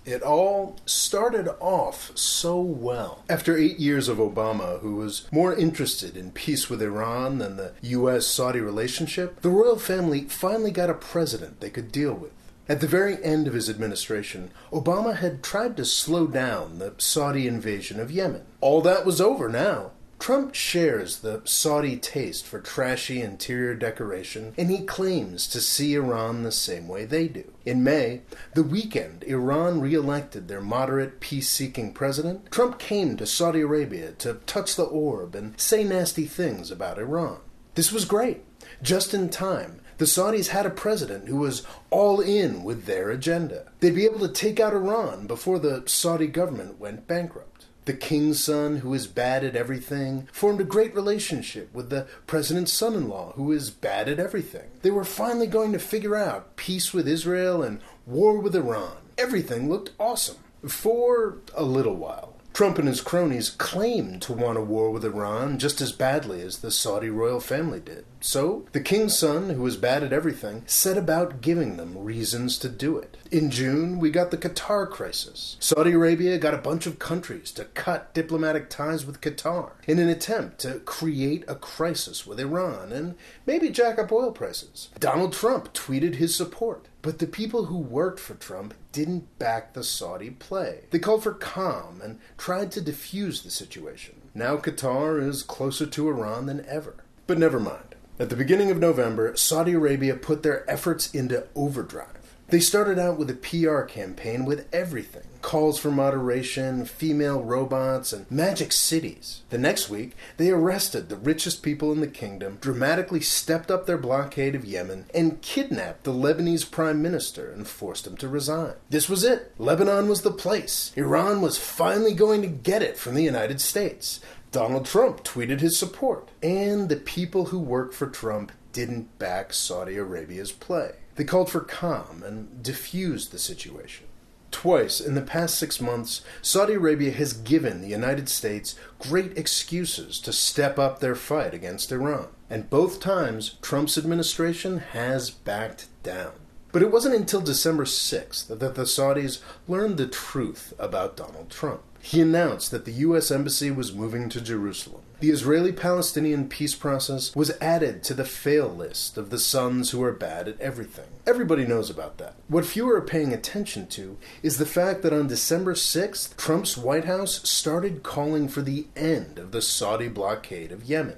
It all started off so well. After 8 years of Obama, who was more interested in peace with Iran than the U.S.-Saudi relationship, the royal family finally got a president they could deal with. At the very end of his administration, Obama had tried to slow down the Saudi invasion of Yemen. All that was over now. Trump shares the Saudi taste for trashy interior decoration, and he claims to see Iran the same way they do. In May, the weekend Iran re-elected their moderate, peace-seeking president, Trump came to Saudi Arabia to touch the orb and say nasty things about Iran. This was great. Just in time, the Saudis had a president who was all in with their agenda. They'd be able to take out Iran before the Saudi government went bankrupt. The king's son, who is bad at everything, formed a great relationship with the president's son-in-law, who is bad at everything. They were finally going to figure out peace with Israel and war with Iran. Everything looked awesome. For a little while. Trump and his cronies claimed to want a war with Iran just as badly as the Saudi royal family did. So, the king's son, who was bad at everything, set about giving them reasons to do it. In June, we got the Qatar crisis. Saudi Arabia got a bunch of countries to cut diplomatic ties with Qatar in an attempt to create a crisis with Iran and maybe jack up oil prices. Donald Trump tweeted his support. But the people who worked for Trump didn't back the Saudi play. They called for calm and tried to defuse the situation. Now Qatar is closer to Iran than ever. But never mind. At the beginning of November, Saudi Arabia put their efforts into overdrive. They started out with a PR campaign with everything. Calls for moderation, female robots, and magic cities. The next week, they arrested the richest people in the kingdom, dramatically stepped up their blockade of Yemen, and kidnapped the Lebanese prime minister and forced him to resign. This was it. Lebanon was the place. Iran was finally going to get it from the United States. Donald Trump tweeted his support. And the people who worked for Trump didn't back Saudi Arabia's play. They called for calm and diffused the situation. Twice in the past 6 months, Saudi Arabia has given the United States great excuses to step up their fight against Iran. And both times, Trump's administration has backed down. But it wasn't until December 6th that the Saudis learned the truth about Donald Trump. He announced that the U.S. Embassy was moving to Jerusalem. The Israeli-Palestinian peace process was added to the fail list of the sons who are bad at everything. Everybody knows about that. What few are paying attention to is the fact that on December 6th, Trump's White House started calling for the end of the Saudi blockade of Yemen.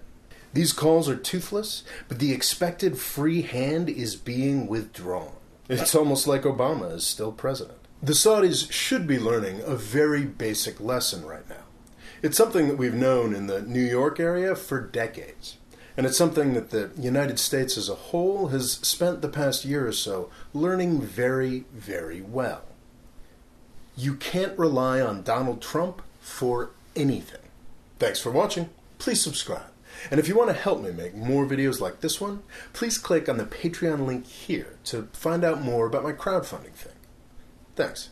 These calls are toothless, but the expected free hand is being withdrawn. It's almost like Obama is still president. The Saudis should be learning a very basic lesson right now. It's something that we've known in the New York area for decades. And it's something that the United States as a whole has spent the past year or so learning very, very well. You can't rely on Donald Trump for anything. Thanks for watching. Please subscribe. And if you want to help me make more videos like this one, please click on the Patreon link here to find out more about my crowdfunding thing. Thanks.